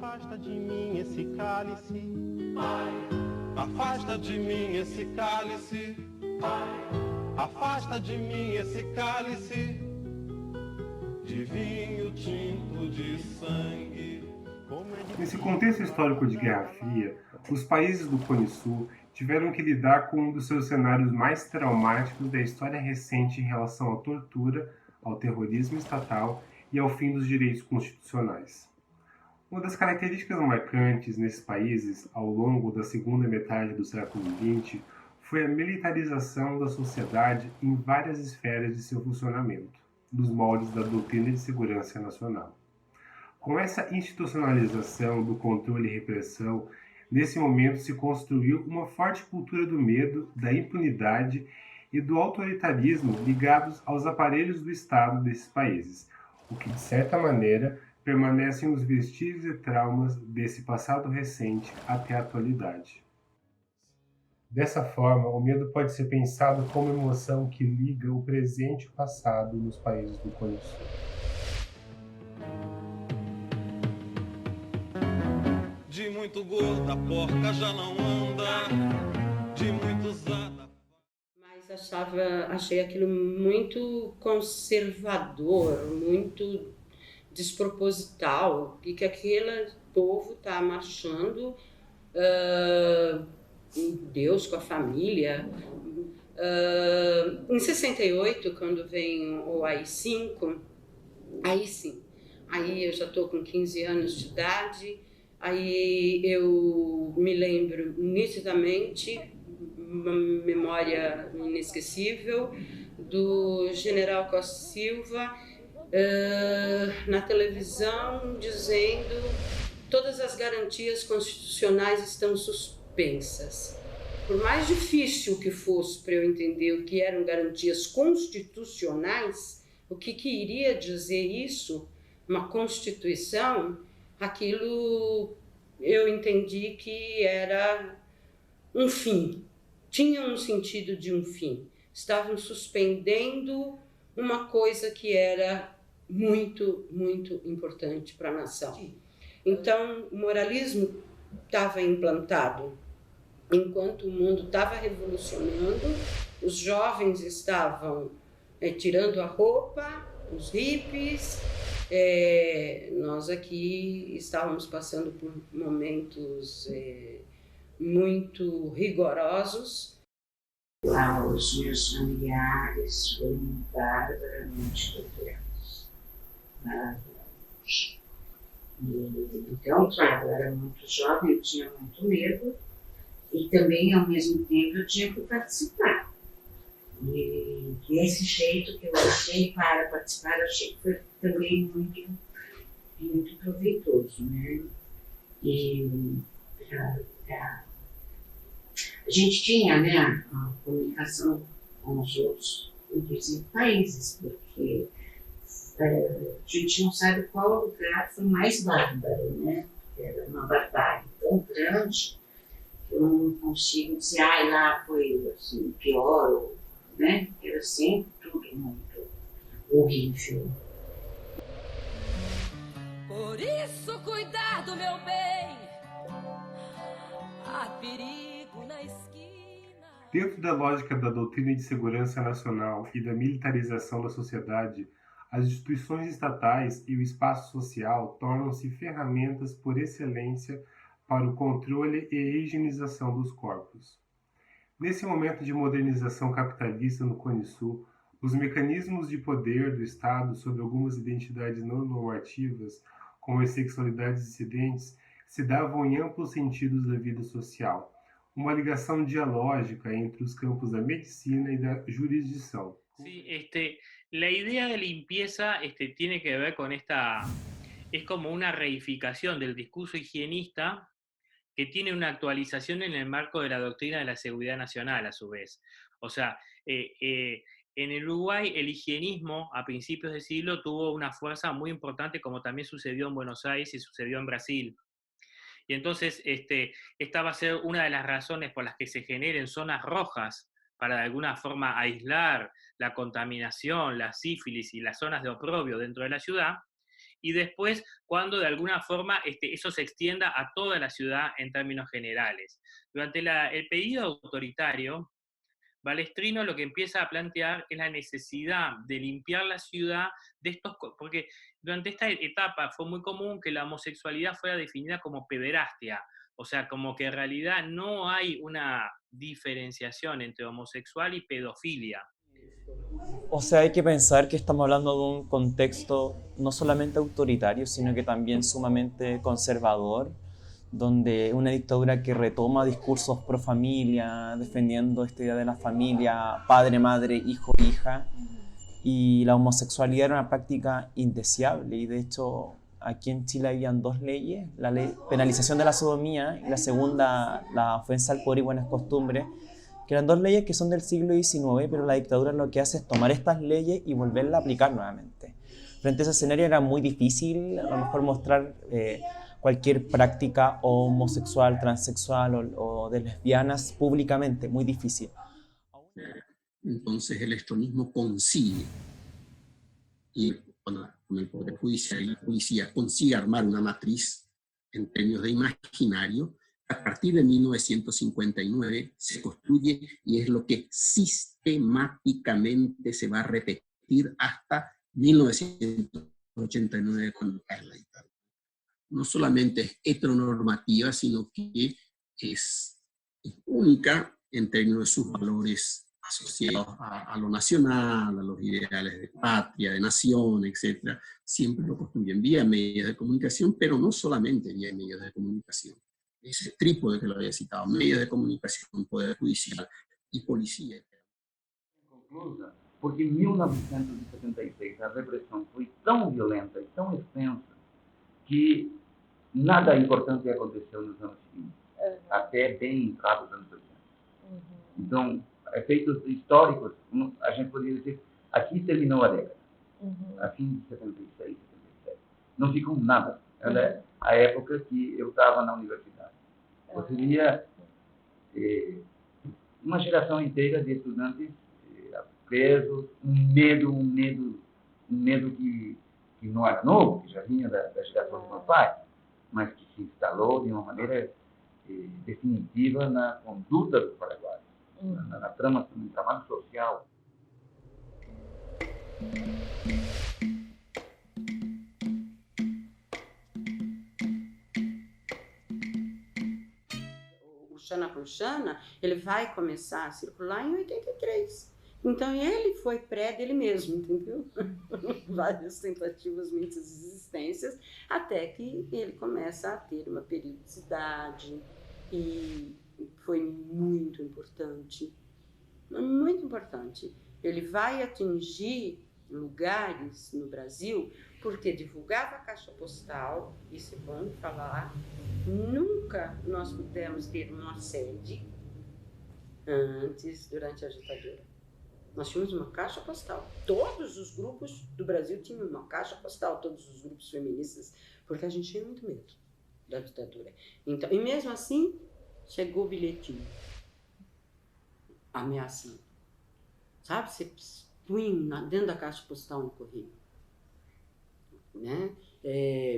Afasta de mim esse cálice, Pai. Afasta de mim esse cálice, Pai. Afasta de mim esse cálice de vinho tinto de sangue. Nesse contexto histórico de Guerra Fria, os países do Cone Sul tiveram que lidar com um dos seus cenários mais traumáticos da história recente em relação à tortura, ao terrorismo estatal e ao fim dos direitos constitucionais. Uma das características marcantes nesses países, ao longo da segunda metade do século XX, foi a militarização da sociedade em várias esferas de seu funcionamento, nos moldes da doutrina de segurança nacional. Com essa institucionalização do controle e repressão, nesse momento se construiu uma forte cultura do medo, da impunidade e do autoritarismo ligados aos aparelhos do Estado desses países, o que, de certa maneira, permanecem os vestígios e traumas desse passado recente até a atualidade. Dessa forma, o medo pode ser pensado como emoção que liga o presente e o passado nos países do Cone Sul. De muito gorda, a porca já não anda, de muito usada. Mas achei aquilo muito conservador, muito desproposital, e que aquele povo está marchando Deus com a família. Em 68, quando vem o AI-5, aí sim, aí eu já estou com 15 anos de idade, aí eu me lembro nitidamente, uma memória inesquecível, do general Costa Silva na televisão dizendo: todas as garantias constitucionais estão suspensas. Por mais difícil que fosse para eu entender o que eram garantias constitucionais, o que iria dizer isso, uma Constituição, aquilo eu entendi que era um fim, tinha um sentido de um fim. Estavam suspendendo uma coisa que era muito, muito importante para a nação. Então, o moralismo estava implantado. Enquanto o mundo estava revolucionando, os jovens estavam tirando a roupa, os hippies, nós aqui estávamos passando por momentos muito rigorosos. Os meus familiares foram barbaramente torturados. Então, claro, eu era muito jovem, eu tinha muito medo e também, ao mesmo tempo, eu tinha que participar. E esse jeito que eu achei para participar, eu achei que foi também muito proveitoso, né? E a gente tinha, né, a comunicação com os outros, inclusive países, porque a gente não sabe qual lugar foi mais bárbaro, né? Era uma barbárie tão grande que eu não consigo dizer, lá foi assim, pior, né? Era sempre tudo muito horrível. Por isso, cuidado, meu bem, há perigo na esquina. Dentro da lógica da doutrina de segurança nacional e da militarização da sociedade, as instituições estatais e o espaço social tornam-se ferramentas por excelência para o controle e higienização dos corpos. Nesse momento de modernização capitalista no Cone Sul, os mecanismos de poder do Estado sobre algumas identidades não normativas, como as sexualidades dissidentes, se davam em amplos sentidos da vida social, uma ligação dialógica entre os campos da medicina e da jurisdição. Sí, la idea de limpieza tiene que ver con esta, es como una reificación del discurso higienista que tiene una actualización en el marco de la doctrina de la seguridad nacional, a su vez. O sea, en el Uruguay el higienismo a principios de siglo tuvo una fuerza muy importante, como también sucedió en Buenos Aires y sucedió en Brasil. Y entonces esta va a ser una de las razones por las que se generen zonas rojas para de alguna forma aislar la contaminación, la sífilis y las zonas de oprobio dentro de la ciudad. y después cuando de alguna forma eso se extienda a toda la ciudad en términos generales. Durante el periodo autoritario, Balestrino lo que empieza a plantear es la necesidad de limpiar la ciudad de estos, porque durante esta etapa fue muy común que la homosexualidad fuera definida como pederastia, o sea, como que en realidad no hay una diferenciación entre homosexual y pedofilia. O sea, hay que pensar que estamos hablando de un contexto no solamente autoritario, sino que también sumamente conservador, donde una dictadura que retoma discursos pro familia, defendiendo esta idea de la familia, padre, madre, hijo, hija, y la homosexualidad era una práctica indeseable, y de hecho aquí en Chile habían dos leyes, la ley penalización de la sodomía y la segunda, la ofensa al poder y buenas costumbres, que eran dos leyes que son del siglo XIX, pero la dictadura lo que hace es tomar estas leyes y volverlas a aplicar nuevamente. Frente a ese escenario era muy difícil a lo mejor mostrar cualquier práctica homosexual, transexual o de lesbianas públicamente, muy difícil. Entonces el estronismo consigue, y con el Poder Judicial y la policía consigue armar una matriz en términos de imaginario. A partir de 1959 se construye y es lo que sistemáticamente se va a repetir hasta 1989 cuando cae la dictadura. No solamente es heteronormativa, sino que es única en términos de sus valores asociados a lo nacional, a los ideales de patria, de nación, etc. Siempre lo construyen vía medios de comunicación, pero no solamente vía medios de comunicación. Ese trípode que lo había citado, medios de comunicación, poder judicial y policía. Conclusa, porque em 1976 a repressão foi tão violenta e tão extensa que nada importante aconteceu nos anos seguintes, até bem entrado nos anos 80. Então, efeitos históricos, a gente poderia dizer, aqui terminou a década, a fim de 76, 77. Não ficou nada. Era a época que eu estava na universidade. Você via uma geração inteira de estudantes presos, um medo que não era novo, que já vinha da geração do meu pai, mas que se instalou de uma maneira definitiva na conduta dos paraguaios, na trama, no trabalho social. Xana por Xana, ele vai começar a circular em 83. Então ele foi pré dele mesmo, entendeu? Várias tentativas, muitas existências, até que ele começa a ter uma periodicidade e foi muito importante. Muito importante. Ele vai atingir lugares no Brasil porque divulgava a caixa postal, isso é bom falar. Nunca nós pudemos ter uma sede durante a ditadura. Nós tínhamos uma caixa postal. Todos os grupos do Brasil tinham uma caixa postal, todos os grupos feministas, porque a gente tinha muito medo da ditadura. Então, e mesmo assim, chegou o bilhetinho ameaçando. Sabe, você punha dentro da caixa postal no correio. Né?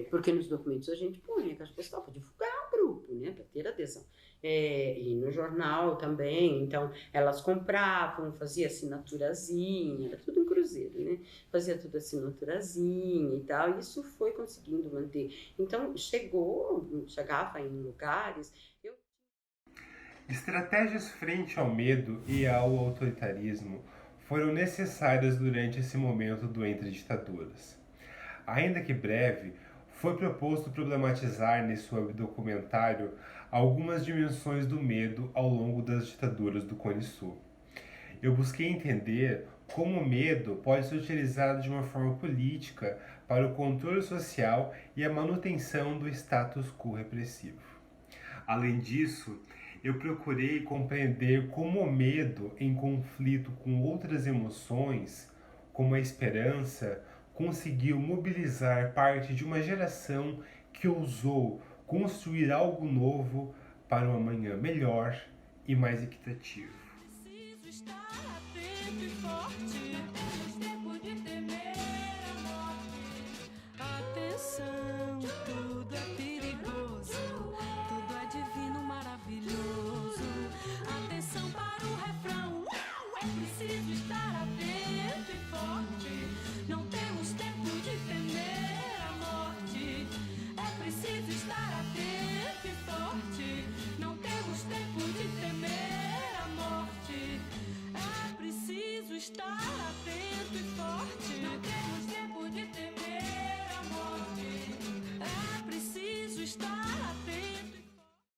Porque nos documentos a gente punha a caixa postal para divulgar o grupo, né? Para ter adesão. E no jornal também, então elas compravam, fazia assinaturazinha, era tudo em cruzeiro, né? Fazia tudo assinaturazinha e tal, e isso foi conseguindo manter. Então chegava em lugares. Estratégias frente ao medo e ao autoritarismo foram necessárias durante esse momento do entre ditaduras. Ainda que breve, foi proposto problematizar nesse webdocumentário algumas dimensões do medo ao longo das ditaduras do Cone Sul. Eu busquei entender como o medo pode ser utilizado de uma forma política para o controle social e a manutenção do status quo repressivo. Além disso, eu procurei compreender como o medo, em conflito com outras emoções, como a esperança, conseguiu mobilizar parte de uma geração que ousou construir algo novo para um amanhã melhor e mais equitativo. Preciso estar atento e forte.